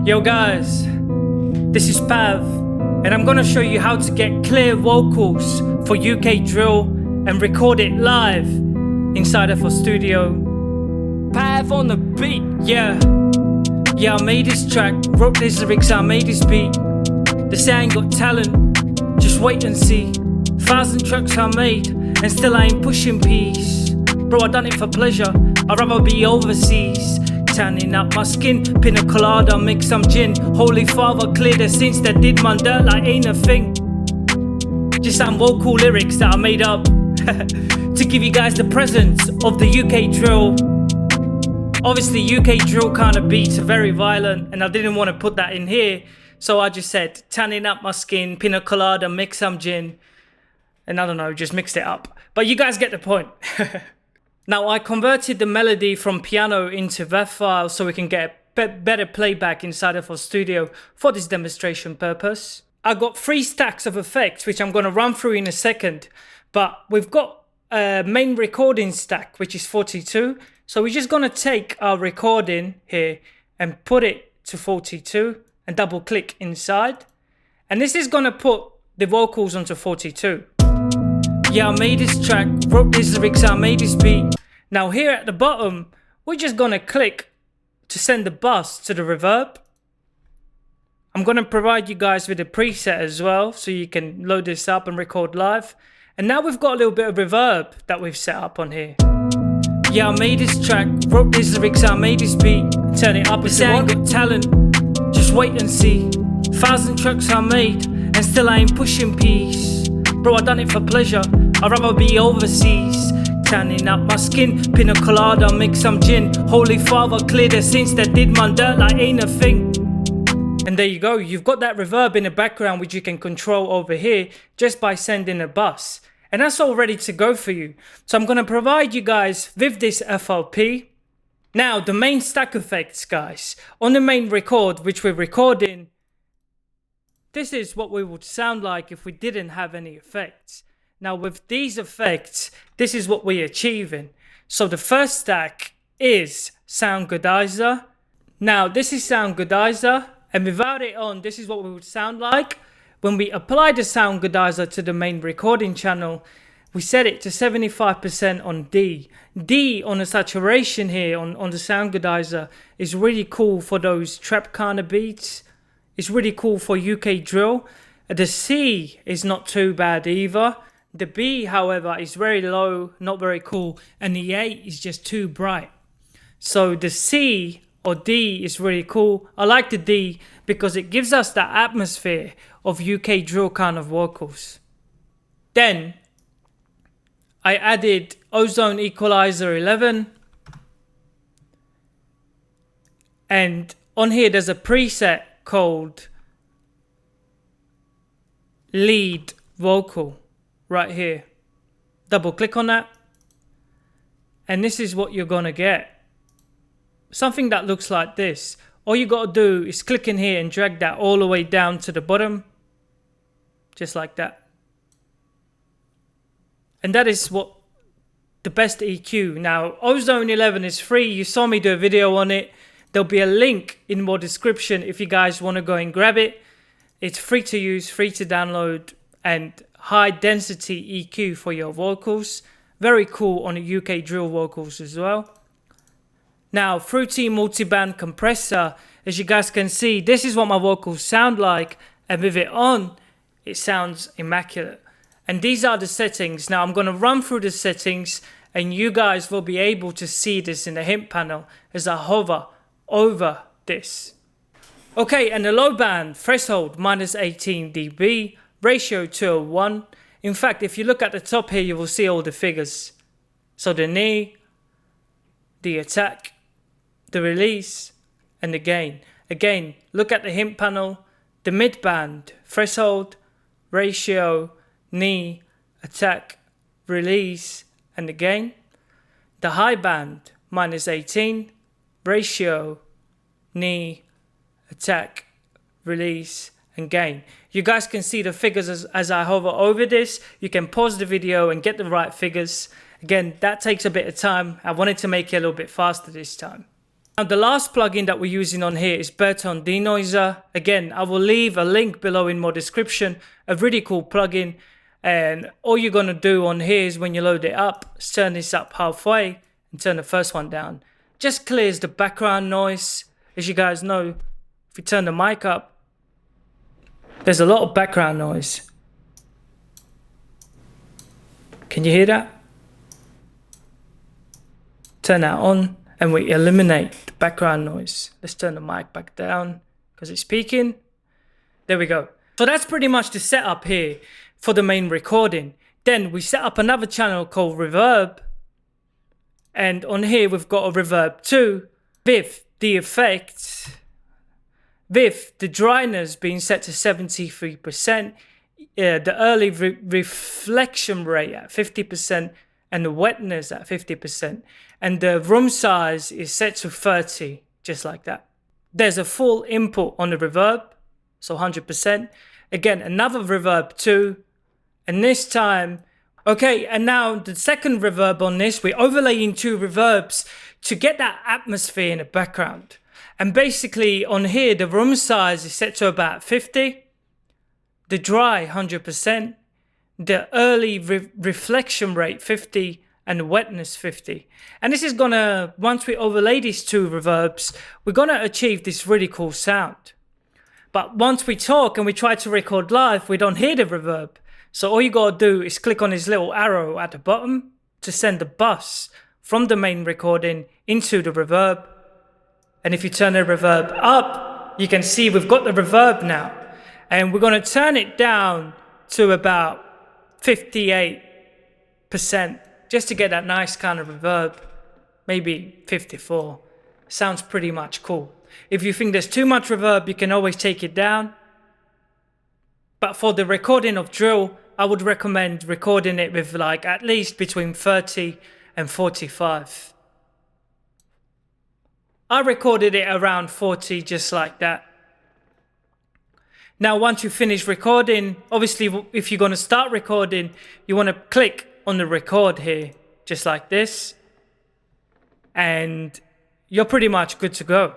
Yo guys, this is Pav, and I'm gonna show you how to get clear vocals for UK drill and record it live inside of a studio. Pav on the beat, yeah, I made this track, wrote these lyrics, I made this beat. They say I ain't got talent, just wait and see. 1,000 tracks I made, and still I ain't pushing peace. Bro, I done it for pleasure, I'd rather be overseas. Tanning up my skin, pina colada, mix some gin. Holy Father, clear the sins that did my dirt like ain't a thing. Just some vocal lyrics that I made up to give you guys the presence of the UK drill. Obviously UK drill kind of beats are very violent, and I didn't want to put that in here, so I just said tanning up my skin, pina colada, mix some gin, and I don't know, just mixed it up. But you guys get the point. Now I converted the melody from piano into WAV file so we can get a better playback inside of our studio for this demonstration purpose. I got 3 stacks of effects which I'm going to run through in a second, but we've got a main recording stack which is 42, so we're just going to take our recording here and put it to 42 and double click inside, and this is going to put the vocals onto 42. Yeah, I made this track, wrote these lyrics, I made this beat. Now here at the bottom, we're just gonna click to send the bus to the reverb. I'm gonna provide you guys with a preset as well, so you can load this up and record live. And now we've got a little bit of reverb that we've set up on here. Yeah, I made this track, wrote these lyrics, I made this beat. Turn it up if you want. I ain't got talent, just wait and see. 1,000 tracks I made, and still I ain't pushing peace. Bro, I done it for pleasure, I'd rather be overseas. Tanning up my skin, pina colada, mix some gin. Holy Father, clear the sins that did my dirt like ain't a thing. And there you go, you've got that reverb in the background which you can control over here just by sending a bus. And that's all ready to go for you. So I'm going to provide you guys with this FLP. Now the main stack effects, guys. On the main record which we're recording, this is what we would sound like if we didn't have any effects. Now with these effects, this is what we're achieving. So the first stack is Sound Goodizer. Now this is Sound Goodizer, and without it on, this is what we would sound like. When we apply the Sound Goodizer to the main recording channel, we set it to 75% on D. D on the saturation here on the Sound Goodizer is really cool for those trap kind of beats. It's really cool for UK drill. The C is not too bad either. The B, however, is very low, not very cool. And the A is just too bright. So the C or D is really cool. I like the D because it gives us that atmosphere of UK drill kind of vocals. Then I added Ozone Equalizer 11. And on here there's a preset called Lead Vocal right here. Double click on that, and this is what you're gonna get. Something that looks like this. All you gotta do is click in here and drag that all the way down to the bottom, just like that. And that is what the best EQ. Now Ozone 11 is free, you saw me do a video on it. There'll be a link in my description if you guys want to go and grab it. It's free to use, free to download, and high density EQ for your vocals. Very cool on the UK drill vocals as well. Now, Fruity Multiband Compressor, as you guys can see, this is what my vocals sound like, and with it on, it sounds immaculate. And these are the settings. Now I'm going to run through the settings, and you guys will be able to see this in the hint panel as I hover over this. Okay, and the low band threshold -18 dB, ratio 2:1. In fact, if you look at the top here, you will see all the figures. So the knee, the attack, the release, and the gain. Again, look at the hint panel, the mid band threshold, ratio, knee, attack, release, and the gain. The high band -18, ratio, knee, attack, release, and gain. You guys can see the figures as I hover over this. You can pause the video and get the right figures. Again, that takes a bit of time. I wanted to make it a little bit faster this time. Now the last plugin that we're using on here is Burton Denoiser. Again, I will leave a link below in my description. A really cool plugin, and all you're gonna do on here is when you load it up, is turn this up halfway and turn the first one down. Just clears the background noise. As you guys know, if you turn the mic up, there's a lot of background noise. Can you hear that? Turn that on and we eliminate the background noise. Let's turn the mic back down because it's peaking. There we go. So that's pretty much the setup here for the main recording. Then we set up another channel called Reverb. And on here we've got a Reverb 2 with the effects, with the dryness being set to 73%, the early reflection rate at 50%, and the wetness at 50%. And the room size is set to 30, just like that. There's a full input on the reverb, so 100%. Again, another Reverb 2, and this time, okay, and now the second reverb on this, we're overlaying 2 reverbs to get that atmosphere in the background. And basically on here, the room size is set to about 50, the dry 100%, the early reflection rate 50, and the wetness 50. And this is gonna, once we overlay these 2 reverbs, we're gonna achieve this really cool sound. But once we talk and we try to record live, we don't hear the reverb. So all you gotta do is click on this little arrow at the bottom to send the bus from the main recording into the reverb. And if you turn the reverb up, you can see we've got the reverb now. And we're gonna turn it down to about 58%, just to get that nice kind of reverb, maybe 54. Sounds pretty much cool. If you think there's too much reverb, you can always take it down. But for the recording of drill, I would recommend recording it with like at least between 30 and 45. I recorded it around 40, just like that. Now, once you finish recording, obviously, if you're going to start recording, you want to click on the record here, just like this. And you're pretty much good to go.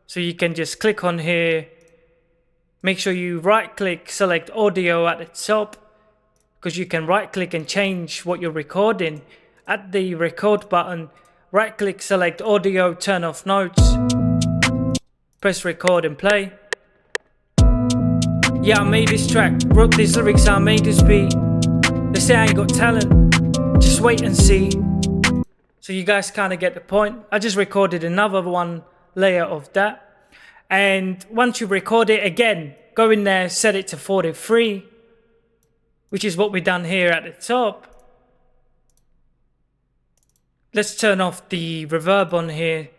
So you can just click on here. Make sure you right click, select audio at the top, because you can right click and change what you're recording. At the record button, right click, select audio, turn off notes, press record and play. Yeah, I made this track, wrote these lyrics, I made this beat. They say I ain't got talent, just wait and see. So you guys kind of get the point. I just recorded another one layer of that. And once you record it again, go in there, set it to 43, which is what we've done here at the top. Let's turn off the reverb on here,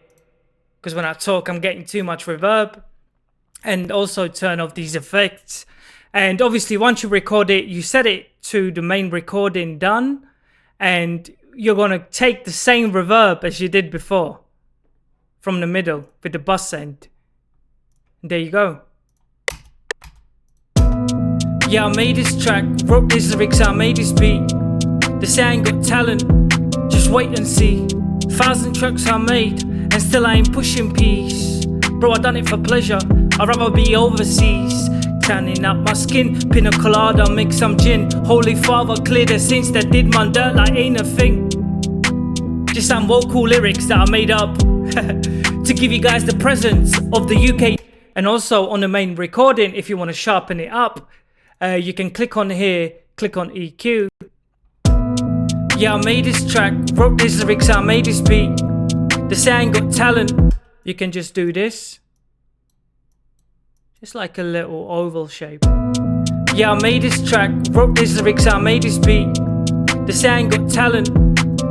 because when I talk, I'm getting too much reverb. And also turn off these effects. And obviously, once you record it, you set it to the main recording done. And you're going to take the same reverb as you did before from the middle with the bus end. There you go. Yeah, I made this track, wrote these lyrics, I made this beat. They say I ain't got talent, just wait and see. 1,000 tracks I made, and still I ain't pushing peace. Bro, I done it for pleasure, I'd rather be overseas. Tanning up my skin, pina colada, make some gin. Holy Father, clear the sins that did my dirt like ain't a thing. Just some vocal lyrics that I made up to give you guys the presence of the UK. And also on the main recording, if you want to sharpen it up, you can click on here, click on EQ. Yeah, I made this track, wrote these lyrics, I made this beat. They say I ain't got talent. You can just do this. Just like a little oval shape. Yeah, I made this track, wrote these lyrics, I made this beat. They say I ain't got talent,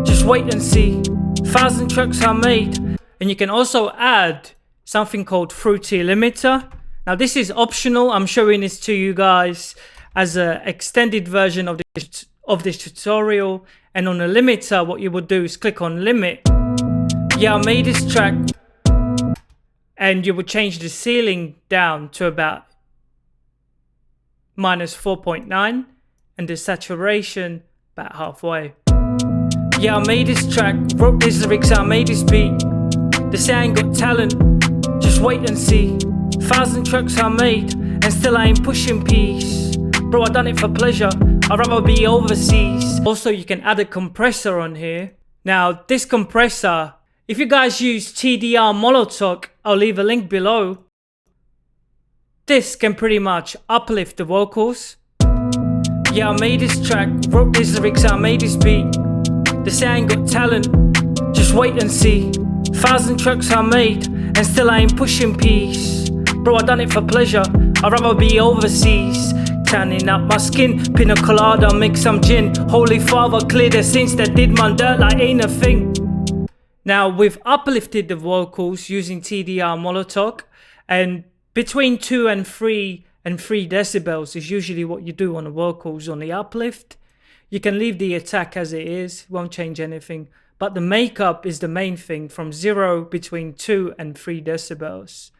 just wait and see. 1,000 tracks I made. And you can also add something called Fruity Limiter. Now this is optional, I'm showing this to you guys as an extended version of this tutorial. And on the limiter, what you would do is click on limit. Yeah, I made this track. And you would change the ceiling down to about -4.9 and the saturation about halfway. Yeah, I made this track, wrote these lyrics, I made this beat. They say I ain't got talent, just wait and see. 1,000 tracks I made, and still I ain't pushing peace. Bro, I done it for pleasure, I'd rather be overseas. Also, you can add a compressor on here. Now, this compressor, if you guys use TDR Molotok, I'll leave a link below. This can pretty much uplift the vocals. Yeah, I made this track, wrote these lyrics, I made this beat. They say I ain't got talent, just wait and see. 1,000 tracks I made, and still I ain't pushing peace. Bro, I done it for pleasure, I'd rather be overseas. Tanning up my skin, pina colada, mix some gin. Holy Father, clear the sins that did my dirt like ain't a thing. Now, we've uplifted the vocals using TDR Molotok, and between 2 and 3 decibels is usually what you do on the vocals on the uplift. You can leave the attack as it is, won't change anything, but the makeup is the main thing, from 0 between 2 and 3 decibels.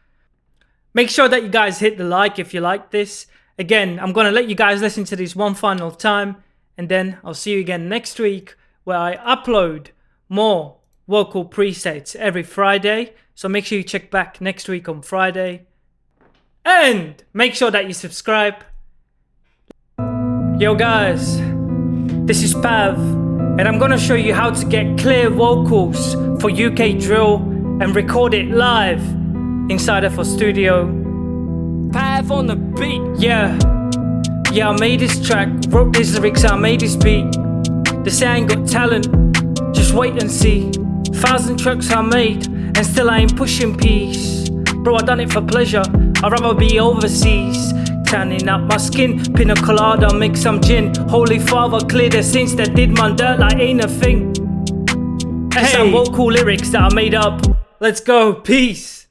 Make sure that you guys hit the like if you like this. Again, I'm going to let you guys listen to this one final time, and then I'll see you again next week where I upload more vocal presets every Friday. So make sure you check back next week on Friday. And make sure that you subscribe. Yo guys, this is Pav, and I'm going to show you how to get clear vocals for UK drill and record it live inside of a studio. Pav on the beat. Yeah, I made this track, wrote these lyrics, I made this beat. They say I ain't got talent, just wait and see. 1,000 tracks I made, and still I ain't pushing peace. Bro, I done it for pleasure, I'd rather be overseas. Tanning up my skin, pina colada, mix some gin. Holy Father, clear the sins that did my dirt like ain't a thing. Hey. Some vocal lyrics that I made up. Let's go, peace.